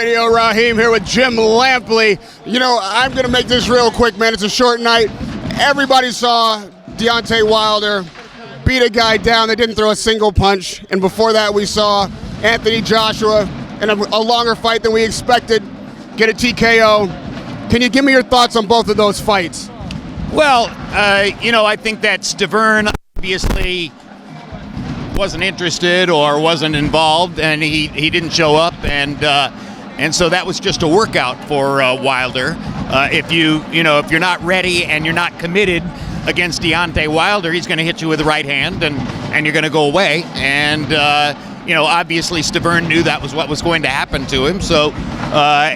Radio Rahim here with Jim Lampley. You know, I'm going to make this real quick, man. It's a short night. Everybody saw Deontay Wilder beat a guy down. They didn't throw a single punch. And before that, we saw Anthony Joshua in a longer fight than we expected get a TKO. Can you give me your thoughts on both of those fights? Well, I think that Stavern obviously wasn't interested or wasn't involved, and he didn't show up, and so that was just a workout for Wilder. If you're not ready and you're not committed against Deontay Wilder, he's going to hit you with the right hand, and you're going to go away. And obviously Stavern knew that was what was going to happen to him. So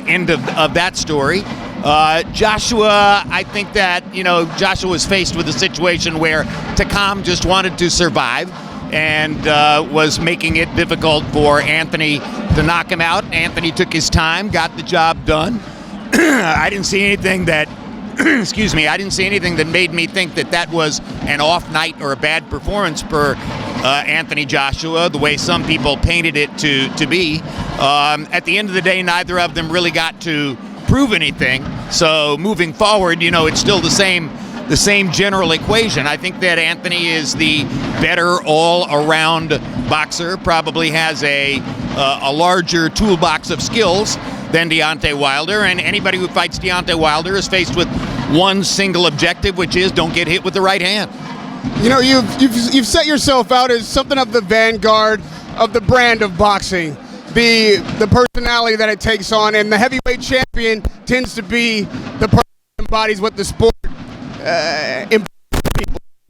end of that story. Joshua, I think that Joshua was faced with a situation where Takam just wanted to survive and was making it difficult for Anthony to knock him out. Anthony took his time, got the job done. I didn't see anything that, I didn't see anything that made me think that was an off night or a bad performance for Anthony Joshua, the way some people painted it to be. At the end of the day, neither of them really got to prove anything. So moving forward, it's still the same general equation. I think that Anthony is the better all-around boxer, probably has a larger toolbox of skills than Deontay Wilder, and anybody who fights Deontay Wilder is faced with one single objective, which is don't get hit with the right hand. You've set yourself out as something of the vanguard of the brand of boxing, the personality that it takes on, and the heavyweight champion tends to be the person that embodies what the sport people.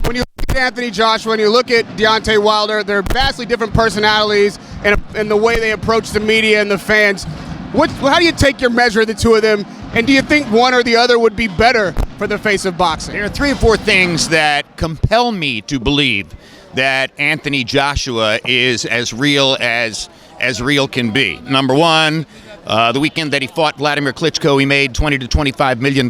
When you look at Anthony Joshua and you look at Deontay Wilder, they're vastly different personalities and the way they approach the media and the fans. How do you take your measure of the two of them, and do you think one or the other would be better for the face of boxing? There are 3 or 4 things that compel me to believe that Anthony Joshua is as real as real can be. Number one, the weekend that he fought Vladimir Klitschko, he made $20 to $25 million.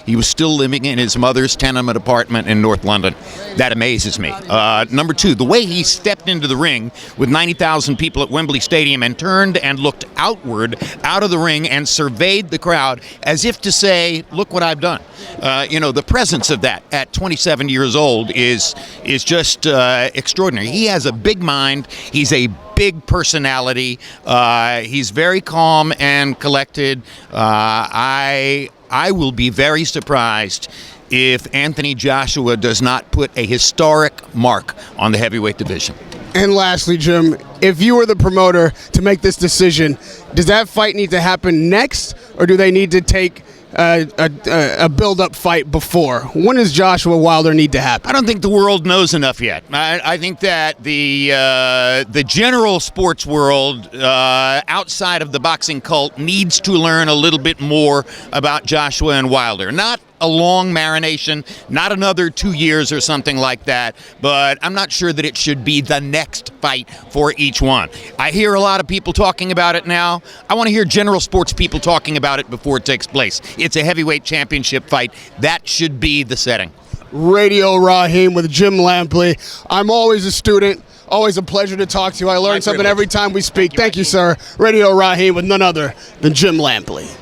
He was still living in his mother's tenement apartment in North London. That amazes me. Number 2, the way he stepped into the ring with 90,000 people at Wembley Stadium and turned and looked outward out of the ring and surveyed the crowd as if to say, look what I've done. The presence of that at 27 years old is just extraordinary. He has a big mind. He's a big personality. He's very calm and collected. I will be very surprised if Anthony Joshua does not put a historic mark on the heavyweight division. And lastly, Jim, if you were the promoter to make this decision, does that fight need to happen next, or do they need to take a build-up fight before? When does Joshua Wilder need to happen? I don't think the world knows enough yet. I think that the general sports world outside of the boxing cult needs to learn a little bit more about Joshua and Wilder. Not a long marination, not another 2 years or something like that, but I'm not sure that it should be the next fight for each one. I hear a lot of people talking about it now. I want to hear general sports people talking about it before it takes place. It's a heavyweight championship fight. That should be the setting. Radio Rahim with Jim Lampley. I'm always a student. Always a pleasure to talk to you. I learn something every time we speak. Thank you, sir. Radio Rahim with none other than Jim Lampley.